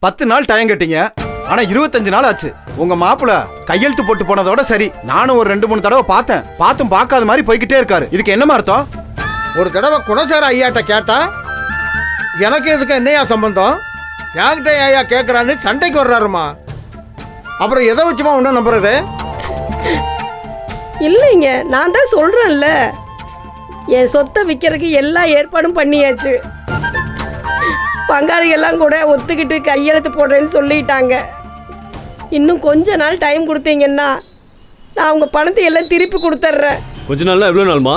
10 நாள் டைம் கேட்டீங்க. ஆனா 25 நாள் ஆச்சு. உங்க மாப்பிள்ள கையெழுத்து போட்டு போனதோட சரி. நானும் ஒரு 2-3 தடவை பார்த்தேன். பார்த்தும் பார்க்காத மாதிரி போய்கிட்டே இருக்காரு. இதுக்கு என்னமா அர்த்தம்? ஒரு தடவை குணசேர ஐயாட்ட கேட்டா எனக்கு இதுக்கு என்னையா சம்பந்தம், யார்கிட்ட ஐயா கேட்கறான்னு சண்டைக்கு வர்றாருமா. அப்புறம் எதை வச்சுமா ஒன்றும் நம்புறது? இல்லைங்க, நான் தான் சொல்றேன்ல, என் சொத்தை விற்கிறதுக்கு எல்லா ஏற்பாடும் பண்ணியாச்சு. பங்காளிகள்லாம் கூட ஒத்துக்கிட்டு கையெழுத்து போடுறேன்னு சொல்லிட்டாங்க. இன்னும் கொஞ்ச நாள் டைம் கொடுத்தீங்கன்னா நான் உங்க பணத்தை எல்லாம் திருப்பி கொடுத்துட்றேன். கொஞ்ச நாள்னா எவ்வளோ நாள்மா?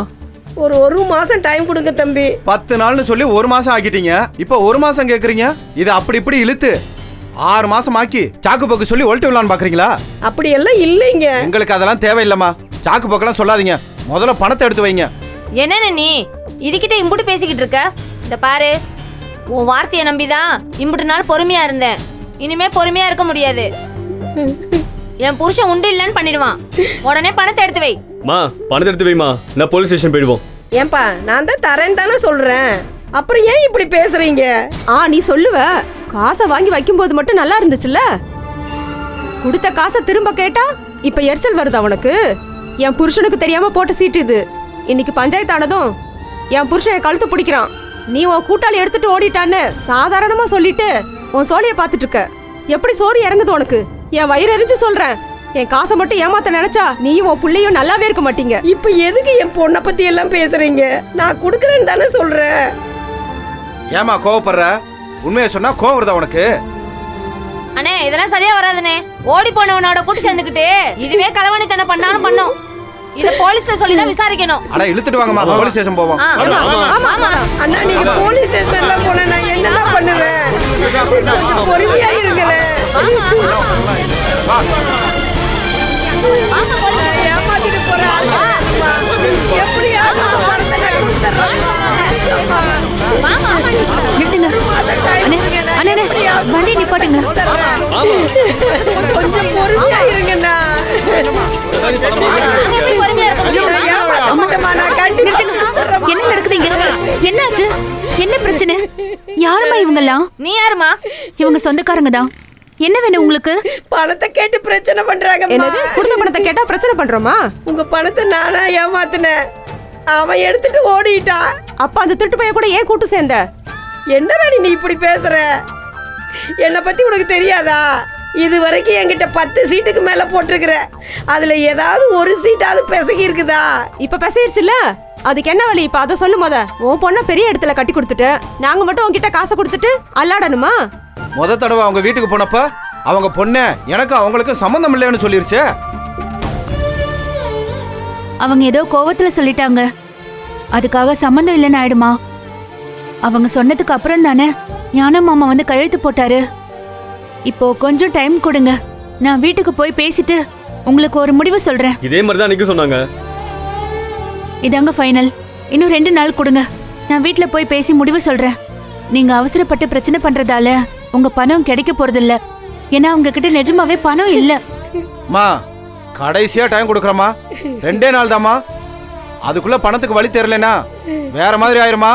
ஒரு மாசம் டைம் கொடுங்க தம்பி. 10 நாள்னு சொல்லி 1 மாசம் ஆக்கிட்டீங்க. இப்போ 1 மாசம் கேக்குறீங்க. இது அப்படி இப்படி இழுத்து 6 மாசம் ஆக்கி சாக்கு போக்கு சொல்லி ஒல்ட்டு விடலான்னு பாக்குறீங்களா? அப்படி எல்லாம் இல்லைங்க. எங்களுக்கு அதெல்லாம் தேவையில்லைம்மா. சாக்கு போக்கெல்லாம் சொல்லாதீங்க. முதல்ல பணத்தை எடுத்து வைங்க. என்னன்னு நீ இதுகிட்ட இம்புட்டு பேசிக்கிட்டு இருக்க? இந்த பாரு, உன் வார்த்தையை நம்பிதான் இம்புட்டு நாள் பொறுமையா இருந்தேன். இனிமே பொறுமையா இருக்க முடியாது. என் புருஷன் உண்டு இல்லைன்னு பண்ணிடுவான். உடனே பணத்தை எடுத்து வை. மா, பணத்தை எடுத்து வைமா, நான் போலீஸ் ஸ்டேஷன் போயிடுவோம். ஏன்பா, நான் தான் தரேன்னு தானே சொல்றேன். அப்புறம் ஏன் இப்படி பேசுறீங்க? நீ சொல்லுவ, காசை வாங்கி வைக்கும்போது மட்டும் நல்லா இருந்துச்சுல்ல. கொடுத்த காசை திரும்ப கேட்டா இப்ப எரிச்சல் வருது அவனுக்கு. என் புருஷனுக்கு தெரியாம போட்ட சீட்டு இது. இன்னைக்கு பஞ்சாயத்து ஆனதும் என் புருஷன் என் கழுத்து பிடிக்கிறான். நீ உன் கூட்டாளி எடுத்துட்டு ஓடிட்டான்னு சாதாரணமா சொல்லிட்டு உன் சோழிய பாத்துட்டு இருக்க. எப்படி சோறு இறங்குது உனக்கு? என் வயிறு எரிஞ்சு சொல்றேன். என் காசை மட்டும் ஏமாத்த நினைச்சா நீயும் உன் பிள்ளையும் நல்லாவே இருக்க மாட்டீங்க. இப்ப எதுக்கு என் பொண்ணை பத்தி எல்லாம் பேசுறீங்க? நான் குடுக்கறேன்னு தானே சொல்றேன். ஏமா கோவப்படுற? உண்மையை சொன்னா கோவம் வருதா உனக்கு? அண்ணே, இதெல்லாம் சரியா வராதுனே. ஓடி போனவனோட கூட்டி சேர்ந்துக்கிட்டு இதுவே களவாணித்தனம் பண்ணாலும் பண்ணும். இத போலீஸ்ல சொல்லி தான் விசாரிக்கணும். அட இழுத்துட்டு வாங்கம்மா, போலீஸ் ஸ்டேஷன் போவோம். ஆமா. அண்ணா, நீங்க போலீஸ் ஸ்டேஷன்ல போனா நான் என்னதான் பண்ணுவேன்? கொஞ்சம் பொறுமையா இருங்களே. ஏமாத்திட்டு போறேன். எப்படியாவது பணத்தை நான் கொடுத்துறேன். வண்டி நிப்பாட்டுங்க. கொஞ்சம் பொறுமையா இருங்கண்ணா. என்ன நடக்குதுங்க? என்னாச்சு? என்ன பிரச்சனை? யாருமா இவங்கெல்லாம்? நீ யாருமா? இவங்க சொந்தக்காரங்க தான். என்ன வேணும் உங்களுக்கு? பணத்தை கேட்டு பிரச்சனை பண்றாங்க. என்னது? கொடுத்த பணத்தை கேட்டா பிரச்சனை பண்றோமா? உங்க பணத்தை நானா ஏமாத்தினேன். அவன் எடுத்துட்டு ஓடிட்டான். அப்ப அந்த திருட்டு பைய கூட ஏன் கூட்டு சேர்ந்த? என்னடா நீ இப்படி பேசுற? என்னை பத்தி உனக்கு தெரியாதா? இது வரைக்கும் என்கிட்ட 10 சீட்டுக்கு மேல போட்டிருக்கிற. அதுல ஏதாவது ஒரு சீட்டாவது பிசகி இருக்குதா? இப்ப பேசிருச்சுல, அதுக்கு என்ன வழி? இப்ப அதை சொல்லு. உன் பொண்ண பெரிய இடத்துல கட்டி கொடுத்துட்டு நாங்க மட்டும் உங்ககிட்ட காசை கொடுத்துட்டு அல்லாடணுமா? முத தடவை அவங்க வீட்டுக்கு போனப்ப அவங்க பொண்ணு எனக்கு அவங்களுக்கு சம்பந்தம் இல்லைன்னு சொல்லிருச்சு. அவங்க ஏதோ கோவத்துல சொல்லிட்டாங்க. அதுக்காக சம்பந்தம் இல்லைன்னு ஆயிடுமா? அவங்க சொன்னதுக்கு அப்புறம் தானே ஞான மாமா வந்து கையெழுத்து போட்டாரு. இப்போ கொஞ்சம் டைம் கொடுங்க. நான் வீட்டுக்கு போய் பேசிட்டு உங்களுக்கு ஒரு முடிவு சொல்றேன். இதே மாதிரி தான் அன்னைக்கு சொன்னாங்க. இதாங்க ஃபைனல். இன்னும் 2 நாள் கொடுங்க. நான் வீட்டுல போய் பேசி முடிவு சொல்றேன். நீங்க அவசரப்பட்டு பிரச்சனை பண்றதால உங்க பணம் கிடைக்க போறதில்ல. ஏன்னா உங்ககிட்ட நிஜமாவே பணம் இல்ல. மா, கடைசியா டைம் கொடுக்கறமா. 2 நாள் தாமா. அதுக்குள்ள பணத்துக்கு வழி தெரியலனா வேற மாதிரி ஆயிருமா.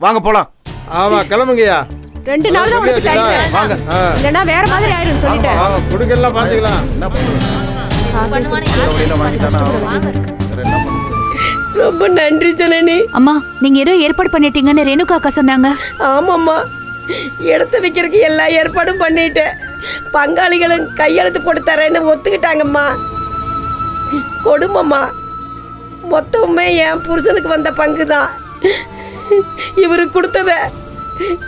வாங்க போலாம். ஆமா, கிளம்புங்கய்யா. 2 நாள் தான் உனக்கு டைம். வாங்க. இல்லனா வேற மாதிரி ஆயிரும் சொல்லிட்டேன். வாங்க, குடுக்கலாம் பாத்துக்கலாம். என்ன பண்ணுவீங்க? ரொம்ப நன்றி ஜனனி. அம்மா, நீங்க ஏதோ ஏற்பாடு பண்ணிட்டீங்கன்னு ரேணுகா அக்கா சொன்னாங்க. ஆமாம்மா, இடத்த விற்கிறதுக்கு எல்லா ஏற்பாடும் பண்ணிட்டேன். பங்காளிகளும் கையெழுத்து போட்டு தரேன்னு ஒத்துக்கிட்டாங்கம்மா. கொடுமம்மா, மொத்தமே என் புருஷனுக்கு வந்த பங்கு தான். இவரு கொடுத்தத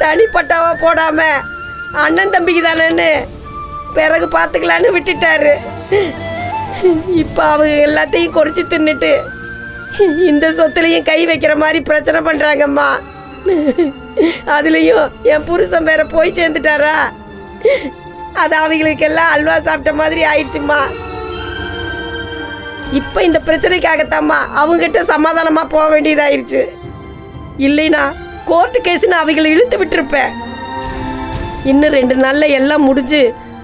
தனிப்பட்டாவா போடாம அண்ணன் தம்பிக்கு தானேன்னு பிறகு பார்த்துக்கலான்னு விட்டுட்டாரு. இப்போ அவங்க எல்லாத்தையும் குறைச்சி தின்னுட்டு இந்த சொத்துலையும் கை வைக்கிற மாதிரி பிரச்சனை பண்றாங்கம்மா. அதுலயும் என் புருஷன் வேற போய் சேர்ந்துட்டாரா. அது அவங்களுக்கு எல்லாம் அல்வா சாப்பிட்ட மாதிரி ஆயிடுச்சுமா. இப்ப இந்த பிரச்சனைக்காகத்தாம்மா அவங்ககிட்ட சமாதானமா போக வேண்டியதாயிருச்சு. இல்லைனா கோர்ட்டு கேஸ்ன்னு அவங்களை இழுத்து விட்டுருப்பேன். இன்னும் 2 நாள்ல எல்லாம் முடிஞ்சு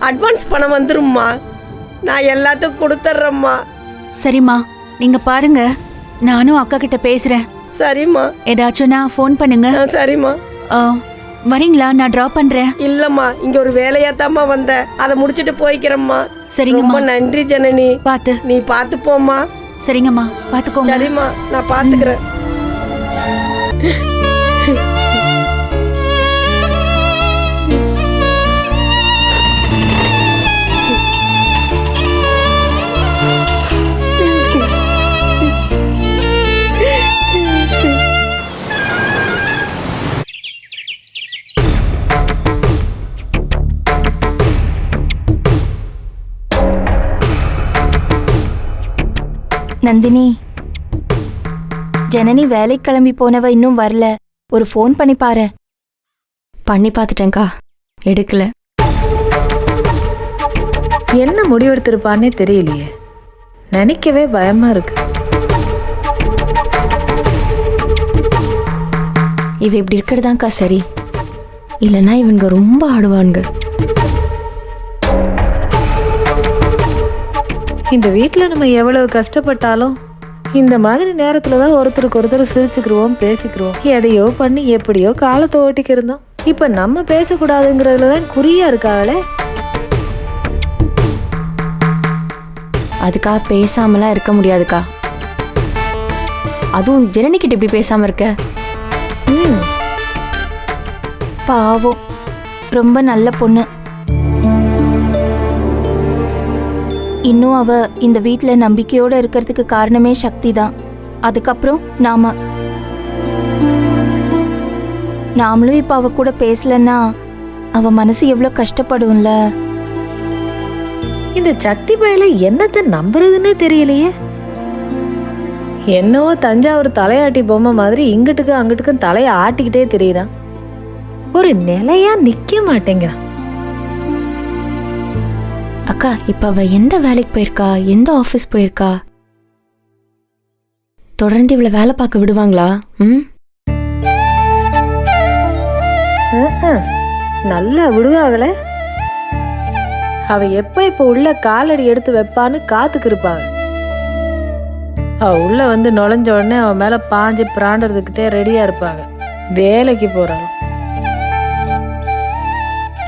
அட்வான்ஸ் பணம் வந்துரும்மா. நான் எல்லாத்துக்கும் கொடுத்துட்றேம்மா. சரிம்மா, நீங்க பாருங்க. நானும் அக்கா கிட்ட பேசுறேன். சரிம்மா. ஏதாச்சும் நான் ஃபோன் பண்ணுங்க. சரிம்மா. வரீங்களா? நான் டிராப் பண்றேன். இல்லம்மா, இங்க ஒரு வேலையாத்தாம்மா வந்தேன், அதை முடிச்சிட்டு போய்க்கிறேம்மா. சரிங்கம்மா. ரொம்ப நன்றி ஜனனி. பாத்து. நீ பாத்து போம்மா. சரிங்கம்மா, பாத்துக்கோங்க. சரிம்மா, நான் பாத்துக்கிறேன். நந்தினி, ஜனனி வேலைக்கு கிளம்பி போனவ இன்னும் வரல. ஒரு ஃபோன் பண்ணி பாரு. பண்ணி பார்த்துட்டேங்க்கா, எடுக்கல. என்ன முடிவெடுத்திருப்பான்னே தெரியலையே. நினைக்கவே பயமா இருக்கு. இவ இப்படி இருக்கிறதாங்க்கா சரி, இல்லைன்னா இவங்க ரொம்ப ஆடுவானுங்க. இந்த வீட்டில் நம்ம எவ்வளவு கஷ்டப்பட்டாலும் இந்த மாதிரி நேரத்துல தான் ஒருத்தருக்கு ஒருத்தர் சிரிச்சுக்கிருவோம், பேசிக்கிருவோம். எதையோ பண்ணி எப்படியோ காலத்தை ஓட்டிக்கு இருந்தோம். இப்ப நம்ம பேசக்கூடாதுங்கிறதுல தான் குறியா இருக்காங்களே. அதுக்காக பேசாமலாம் இருக்க முடியாதுக்கா. அதுவும் ஜனனிக்கிட்ட இப்படி பேசாம இருக்க. பாவம், ரொம்ப நல்ல பொண்ணு. இன்னும் அவ இந்த வீட்டில் நம்பிக்கையோட இருக்கிறதுக்கு காரணமே சக்தி தான். அதுக்கப்புறம் நாமளும் இப்போ அவ கூட பேசலன்னா அவ மனசு எவ்வளோ கஷ்டப்படும்ல. இந்த சக்தி பயல என்னத்தை நம்புறதுன்னே தெரியலையே. என்னவோ தஞ்சாவூர் தலையாட்டி பொம்மை மாதிரி இங்கிட்டுக்கும் அங்கிட்டுக்கும் தலையை ஆட்டிக்கிட்டே தெரியுறான். ஒரு நிலையா நிக்க மாட்டேங்கிறான். அக்கா, இப்ப அவ எந்த வேலைக்கு போயிருக்கா, எந்த ஆஃபீஸ் போயிருக்கா? தொடர்ந்து இவளை வேலை பார்க்க விடுவாங்களா? நல்லா விடுவாங்களே. அவ எப்ப இப்ப உள்ள காலடி எடுத்து வைப்பான்னு காத்துக்கு இருப்பாங்க. அவ உள்ள வந்து நுழைஞ்ச உடனே அவன் மேல பாஞ்சு பிராண்டறதுக்கிட்டே ரெடியா இருப்பாங்க. வேலைக்கு போறாங்க.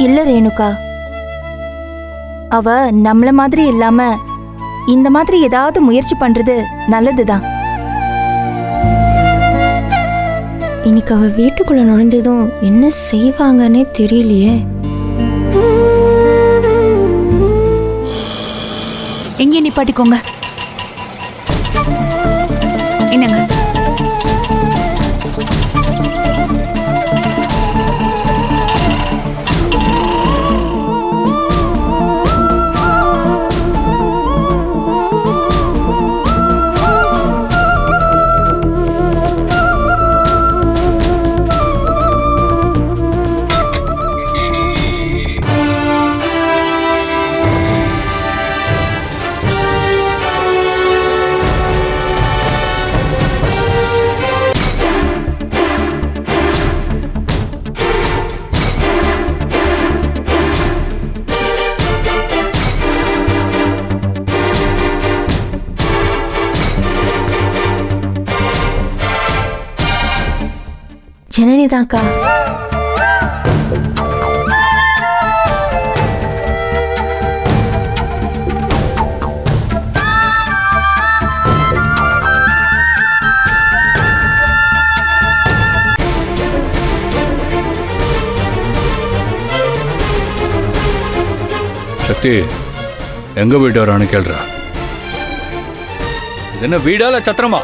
இல்ல ரேணுகா, அவ நம்மள மாதிரி இல்லாம இந்த மாதிரி ஏதாவது முயற்சி பண்றது நல்லதுதான். இன்னைக்கு அவ வீட்டுக்குள்ள நுழைஞ்சதும் என்ன செய்வாங்கன்னே தெரியலையே. எங்கே நிப்பாட்டிக்கோங்க. என்னங்க? ஜனனிதான்க்கா. சக்தி எங்க போயிட்டு வரான்னு கேள்றா. இது என்ன வீடா இல்ல சத்திரமா?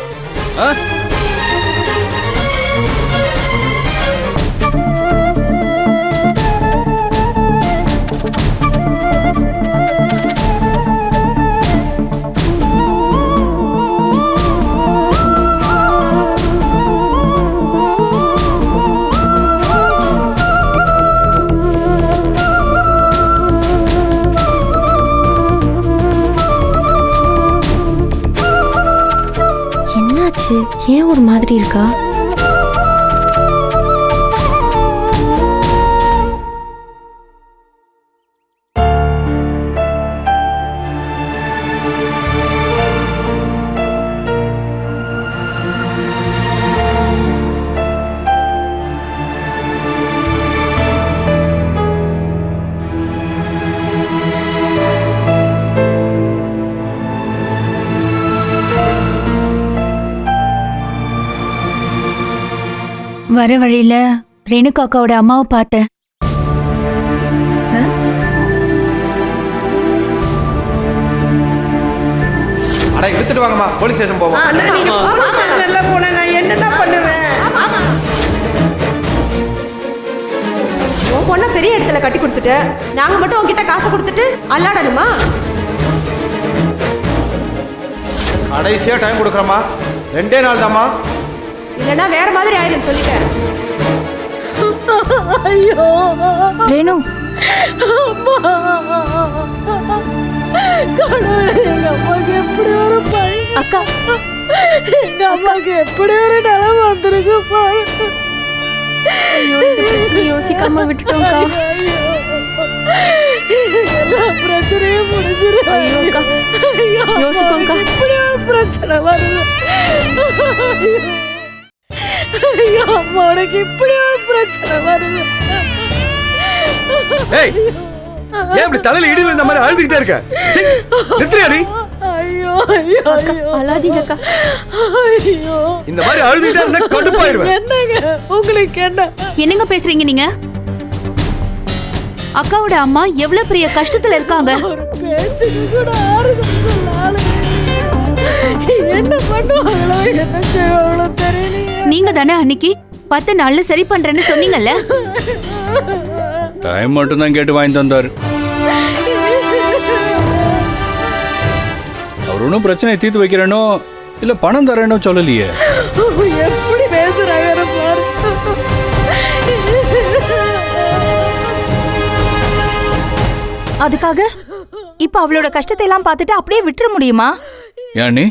ஏன் ஒரு மாதிரி இருக்கா? வர வழியில ரேணுகாக்காவோட அம்மாவை பார்த்தேன். அட எடுத்துட்டு வாங்கம்மா, போலீஸ் ஸ்டேஷன் போவோம். அண்ணா நீங்க போலீஸ் ஸ்டேஷன்ல போனா நான் என்னடா பண்ணுவேன்? உன் பொண்ணை பெரிய இடத்துல கட்டி கொடுத்துட்டு நாங்க மட்டும் உன்கிட்ட காசை கொடுத்துட்டு அல்லாடணுமா? கடைசியா டைம் கொடுக்குறேம்மா, 2 நாள் தாம்மா. இல்லைன்னா வேற மாதிரி ஆயிரும் சொல்லிட்டேன். ஐயோ ரேணு, கடவுளே, எங்க அம்மாக்கு எப்படி ஒரு பழி, அக்கா எங்க அம்மாக்கு எப்படி ஒரு நிலம் வந்திருக்கு பாரு. யோசிக்காம விட்டுட்டோம்க்கா. எல்லா பிரச்சனையும் முடிஞ்சிடும். ஐயோக்கா, யோசிப்போம்க்கா. இப்படி ஒரு பிரச்சனை வருது. ஐயோ அம்மா, உனக்கு இப்படி ஒரு பிரச்சனை வருது. ஏய், ஏன் இப்படி தலையில இடி விழுந்த மாதிரி அழுதுகிட்டே இருக்க? நித்ரியாடி, ஐயோ ஐயோ ஐயோ, அழாதீங்கக்கா. ஐயோ, இந்த மாதிரி அழுதுகிட்டே இருந்தா கடுப்பாயிருவேன். என்னங்க உங்களுக்கு என்ன? என்னங்க பேசுறீங்க நீங்க? அக்காவோட அம்மா எவ்வளவு பெரிய கஷ்டத்துல இருக்காங்க. ஒரு பேச்சுக்கு கூட ஆறுதல் சொல்லால. என்ன பண்ணுவாங்களோ என்ன செய்வாங்களோ தெரியலையே. நீங்க தானே அன்னைக்கு 10 நாள்ல சரி பண்றேன்னு சொன்னீங்கல்ல? டைம் மட்டும் தான் கேட்டு வாங்கி தந்தாரு. அவர் ஒன்றும் பிரச்சனையை தீர்த்து வைக்கிறேனோ இல்ல பணம் தரேனோ சொல்லலையே. எப்படி பேசுறாங்க பாரு. அதுக்காக இப்ப அவளோட கஷ்டத்தை எல்லாம் பார்த்துட்டு அப்படியே விட்டுற முடியுமா? ஏன் நீ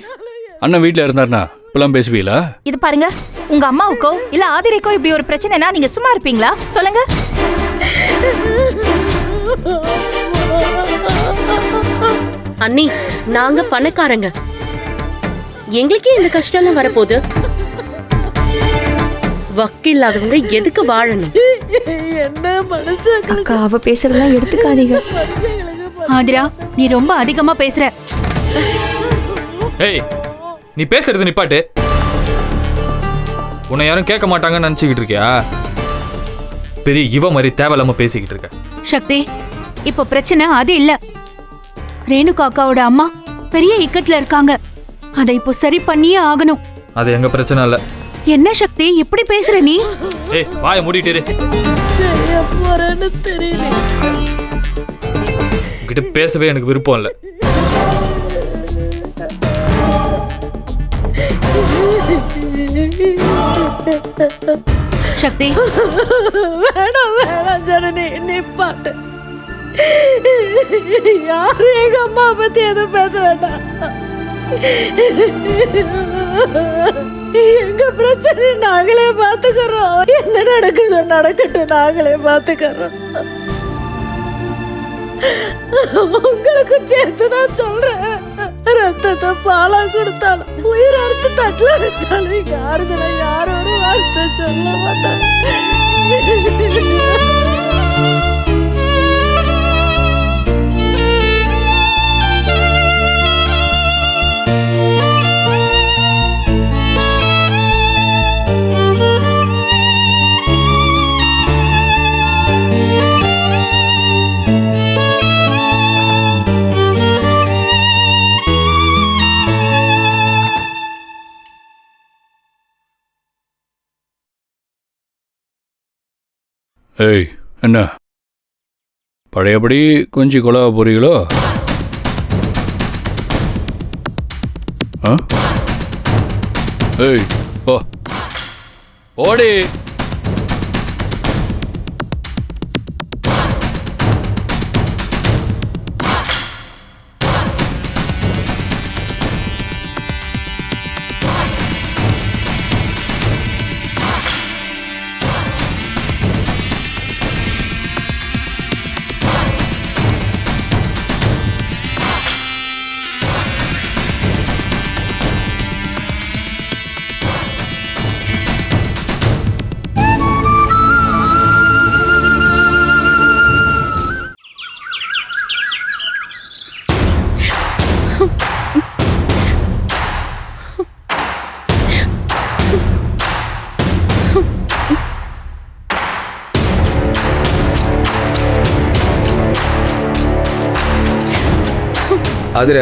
அண்ணன் வீட்டில் இருந்தாருனா இப்பெல்லாம் பேசுவீங்களா? இது பாருங்க, உங்க அம்மாவுக்கோ இல்ல ஆதிரைக்கோ இப்படி ஒரு பிரச்சனைனா நீங்க சும்மா இருப்பீங்களா? சொல்லுங்க. அண்ணி, நாங்க பணக்காரங்க, எங்களுக்கே இந்த கஷ்டம் வரப்போகுது. வக்கு இல்லாதவங்க எதுக்கு வாழணும்? என்ன மனசு. அக்கா, அவ பேசுறதெல்லாம் எடுத்துக்காதீங்க. ஆதிரா, நீ ரொம்ப அதிகமா பேசுற. ஏய், நீ பேசுறது நிப்பாட்டு. உன்னை யாரும் கேட்க மாட்டாங்கன்னு நினைச்சுக்கிட்டு இருக்கியா? பெரிய இவ மாதிரி தேவையில்லாம பேசிக்கிட்டு இருக்க. சக்தி, இப்போ பிரச்சனை அது இல்ல. ரேணுகா அக்காவோட அம்மா பெரிய இக்கட்ல இருக்காங்க. அதை இப்போ சரி பண்ணியே ஆகணும். அது எங்க பிரச்சனை இல்ல. என்ன சக்தி இப்படி பேசுற நீ? ஏய், வாயை மூடிட்டு இரு. போறேன்னு தெரியல. உன்கிட்ட பேசவே எனக்கு விருப்பம் இல்ல. சக்தி, வேணாம் வேணாம் ஜனனி, நிப்பாட்டு. யாரும் எங்க அம்மா பத்தி எதுவும் பேச வேண்டாம். எங்க பிரச்சனை நாங்களே பாத்துக்கிறோம். என்ன நடக்குதோ நடக்கட்டும், நாங்களே பாத்துக்கிறோம். உங்களுக்கு சேர்த்துதான் சொல்றேன். ரத்தத்தை பாலா கொடுத்தாலும் உயிர் அறுத்து தட்டுல வச்சாலும் யாருதுல யாரும் ஒரு வார்த்தை சொல்ல மாட்டாங்க. ஏய், என்ன பழையபடி கொஞ்சம் கொலவ போறீங்களோ? ஏய், ஓ ஓடி. அதுல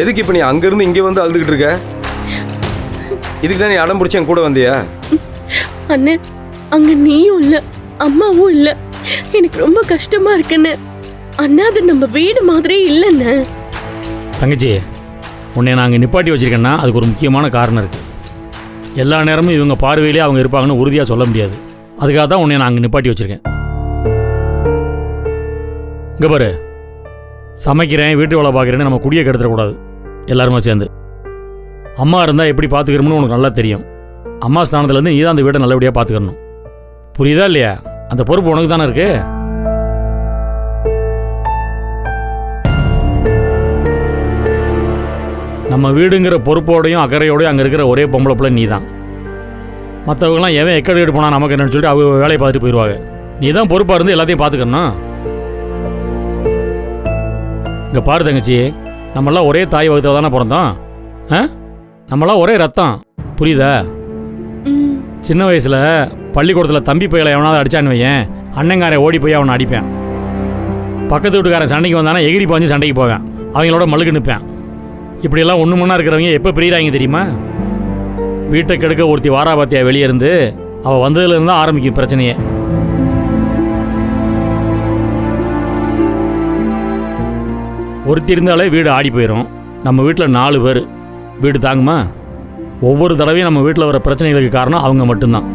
எதுக்கு இப்ப நீ அங்கிருந்து இங்க வந்து அழுதுகிட்டு இருக்க? இதுக்கு தான் நீ அடம் பிடிச்ச என் கூட வந்தியா? அண்ணே, அங்க நீயும் இல்ல, அம்மாவும் இல்ல. எனக்கு ரொம்ப கஷ்டமா இருக்குன்னு. அண்ணா, அது நம்ம வீடு மாதிரி இல்லைன்னு. தங்கச்சி, உன்னை நாங்கள் நிப்பாட்டி வச்சிருக்கேன்னா அதுக்கு ஒரு முக்கியமான காரணம் இருக்குது. எல்லா நேரமும் இவங்க பார்வையிலே அவங்க இருப்பாங்கன்னு உறுதியாக சொல்ல முடியாது. அதுக்காக தான் உன்னை நாங்கள் நிப்பாட்டி வச்சுருக்கேன். இங்கே பாரு, சமைக்கிறேன், வீட்டு வேலை பார்க்குறேன்னு நம்ம குடியை கெடுத்துடக்கூடாது. எல்லாருமே சேர்ந்து அம்மா இருந்தால் எப்படி பார்த்துக்கிறோம்னு உனக்கு நல்லா தெரியும். அம்மா ஸ்தானத்துலேருந்து நீ தான் அந்த வீட்டை நல்லபடியாக பார்த்துக்கணும். புரியுதா இல்லையா? அந்த பொறுப்பு உனக்கு தானே இருக்கு. நம்ம வீடுங்கிற பொறுப்போடையும் அக்கறையோடையும் அங்கே இருக்கிற ஒரே பொம்பளை பிள்ளை நீ தான். மற்றவங்களாம் எவன் எக்கடு போனால் நமக்கு என்னன்னு சொல்லிட்டு அவங்க வேலையை பார்த்துட்டு போயிடுவாங்க. நீ தான் பொறுப்பாக இருந்து எல்லாத்தையும் பார்த்துக்கணும். இங்கே பாரு தங்கச்சி, நம்மளாம் ஒரே தாய் வகுத்தில் தானே பிறந்தோம். நம்மளாம் ஒரே ரத்தம், புரியுதா? சின்ன வயசில் பள்ளிக்கூடத்தில் தம்பி பையலை எவனாவது அடித்தான்னு வையன், அண்ணங்காரன் ஓடி போய் அவனை அடிப்பேன். பக்கத்து வீட்டுக்காரன் சண்டைக்கு வந்தானா எகிரி பாஞ்சு சண்டைக்கு போவேன், அவங்களோட மழுக்கு நிற்பேன். இப்படியெல்லாம் ஒன்று மண்ணா இருக்கிறவங்க எப்போ பிரியிறாங்க தெரியுமா? வீட்டை கெடுக்க ஒருத்தி வாராபாத்தியா வெளியே இருந்து அவள் வந்ததுலேருந்து தான் ஆரம்பிக்கும் பிரச்சனையே. ஒருத்தி இருந்தாலே வீடு ஆடி போயிடும். நம்ம வீட்டில் 4 பேர், வீடு தாங்குமா? ஒவ்வொரு தடவையும் நம்ம வீட்டில் வர பிரச்சனைகளுக்கு காரணம் அவங்க மட்டும்தான்.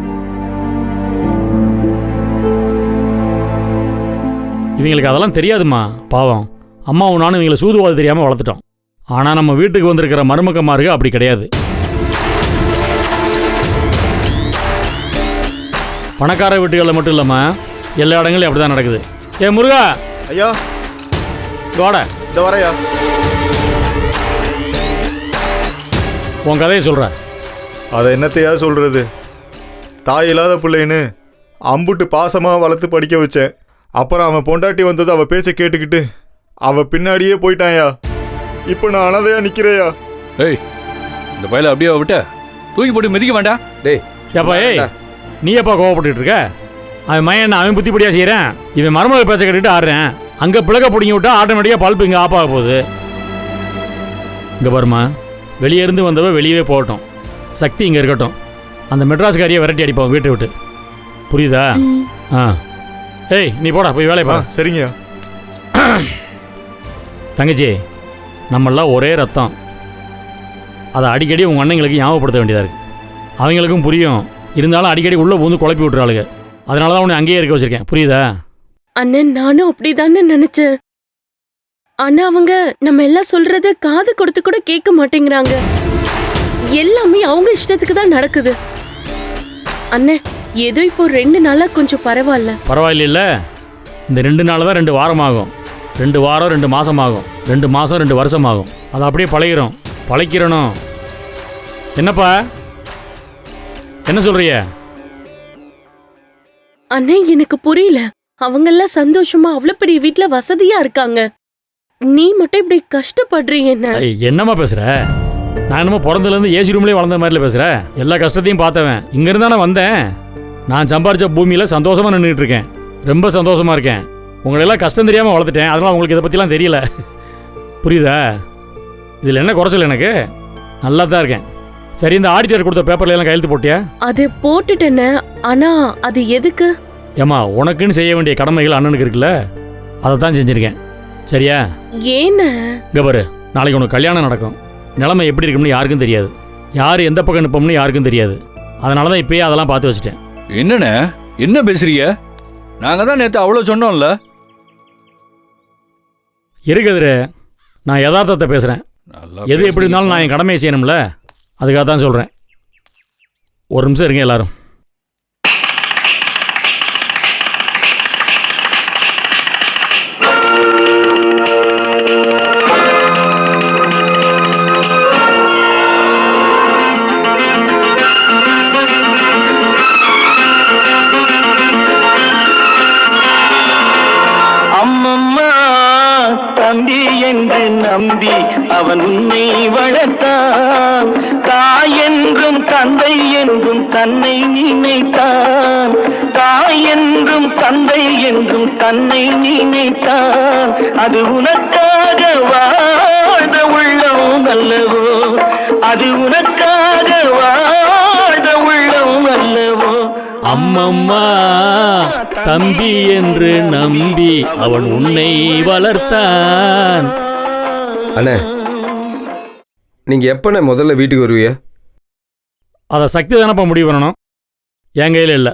இவங்களுக்கு அதெல்லாம் தெரியாதுமா, பாவம். அம்மாவும் நானும் இவங்களை சூதுவாது தெரியாமல் வளர்த்துட்டோம். ஆனால் நம்ம வீட்டுக்கு வந்திருக்கிற மருமக்கமாருக்கு அப்படி கிடையாது. பணக்கார வீட்டுகளில் மட்டும் இல்லாமல் எல்லா இடங்களையும் அப்படி தான் நடக்குது. ஏ முருகா, ஐயா கோட இந்த வரையா உன் கதையை சொல்கிற. அதை என்னத்தையா சொல்கிறது? தாய் இல்லாத பிள்ளைன்னு அம்புட்டு பாசமாக வளர்த்து படிக்க வச்சேன். அப்புறம் அவன் பொண்டாட்டி வந்தது அவள் பேச்சை கேட்டுக்கிட்டு அவள் பின்னாடியே போயிட்டான்யா. இப்போ நான் அனதையா நிற்கிறேயா. ஏய், இந்த பையில அப்படியே விட்ட தூக்கி போட்டு மிதிக்க வேண்டாம். டேய் ஏப்பா, ஏய் நீ எப்பா கோவப்பட்டு இருக்க? அவன் மையன் அவன் புத்திப்படியா செய்கிறேன், இவன் மருமக பேச்சை கேட்டுட்டு ஆடுறேன். அங்கே பிளக்க பிடிங்கி விட்டா ஆட்டோமேட்டிக்காக பல்ப்பு இங்கே ஆஃப் ஆக போகுது. இங்கே பாருமா, வெளியே இருந்து வந்தவ வெளியவே போகட்டும், சக்தி இங்கே இருக்கட்டும். அந்த மெட்ராஸ்காரியை விரட்டி அடிப்போம் வீட்டை விட்டு, புரியுதா? ஏய் நீ போடா போய் வேலையை பா. சரிங்கய்யா. தங்கச்சி, நம்மளாம் ஒரே ரத்தம். அதை அடிக்கடி உங்கள் அண்ணங்களுக்கு ஞாபகப்படுத்த வேண்டியதாக இருக்குது. அவங்களுக்கும் புரியும், இருந்தாலும் அடிக்கடி உள்ளே பூந்து குழப்பி விட்டுறாளுங்க. அதனால தான் உன்னை அங்கேயே இருக்க வச்சிருக்கேன், புரியுதா? அண்ணன், நானும் அப்படிதானே நினைச்சேன். ஆனா அவங்க நம்ம எல்லாம் சொல்றத காது கொடுத்து கூட கேட்க மாட்டேங்கிறாங்க. எல்லாமே அவங்க இஷ்டத்துக்கு தான் நடக்குது. அண்ணே, ஏதோ இப்போ 2 நாளா கொஞ்சம் பரவாயில்ல. பரவாயில்ல. இந்த 2 நாள் தான் 2 வாரம் ஆகும், 2 வாரம் 2 மாதம் ஆகும், 2 மாதம் 2 வருஷம் ஆகும். அது அப்படியே பழகிறோம், பழக்கிறணும். என்னப்பா என்ன சொல்றிய? அண்ணே, எனக்கு புரியல. அவங்க எல்லாம் சந்தோஷமா அவ்வளவு பெரிய வீட்டுல வசதியா இருக்காங்க. நீ மட்டும் இப்படி கஷ்டப்படுறீங்க. என்னம்மா பேசுற? நான் என்னமோ பிறந்ததுலேருந்து ஏசி ரூம்லேயே வளர்ந்த மாதிரில பேசுற. எல்லா கஷ்டத்தையும் பார்த்தவன், இங்கிருந்து தானே வந்தேன். நான் சம்பாரிச்ச பூமியில் சந்தோஷமா நின்றுட்டு இருக்கேன், ரொம்ப சந்தோஷமா இருக்கேன். உங்களெல்லாம் கஷ்டம் தெரியாமல் வளர்த்துட்டேன், அதனால உங்களுக்கு இதை பற்றிலாம் தெரியல, புரியுதா? இதில் என்ன குறைச்சல்? எனக்கு நல்லா தான் இருக்கேன். சரி, இந்த ஆடிட்டர் கொடுத்த பேப்பர்ல எல்லாம் கையெழுத்து போட்டியா? அது போட்டுட்டேன்னு. ஆனா அது எதுக்கு? ஏமா, உனக்குன்னு செய்ய வேண்டிய கடமைகள் அண்ணனுக்கு இருக்குல்ல, அதை தான் செஞ்சிருக்கேன். சரியா? ஏன்னு இங்க பாரு, நாளைக்கு உனக்கு கல்யாணம் நடக்கும். நிலைமை எப்படி இருக்கும்னு யாருக்கும் தெரியாது, யார் எந்த பக்கம் நிற்போம்னு யாருக்கும் தெரியாது. அதனால தான் இப்பயே அதெல்லாம் பார்த்து வச்சுட்டேன். என்னண்ணே, என்ன பேசுறீங்க? நாங்கள் தான் நேற்று அவ்வளோ சொன்னோம்ல. இருக்குதுரு, நான் யதார்த்தத்தை பேசுகிறேன். எது எப்படி இருந்தாலும் நான் என் கடமையை செய்யணும்ல, அதுக்காக தான் சொல்கிறேன். ஒரு நிமிஷம் இருங்க எல்லாரும். தம்பி என்று நம்பி அவன் உன்னை வளர்த்தான். தாய் என்றும் தந்தை என்றும் தன்னை நினைத்தான். தாய் என்றும் தந்தை என்றும் தன்னை நினைத்தான் அது உனக்காக வாழ்ந்த உள்ளம் அல்லவோ, அது உனக்காக வாழ்ந்த உள்ளம் அல்லவோ. அம்மம்மா தம்பி என்று நம்பி அவன் உன்னை வளர்த்தான். அண்ணே, நீங்க எப்பண்ணே முதல்ல வீட்டுக்கு வருவீங்க? அதை சக்தி தானப்பா முடிவு பண்ணணும், என் கையில் இல்லை.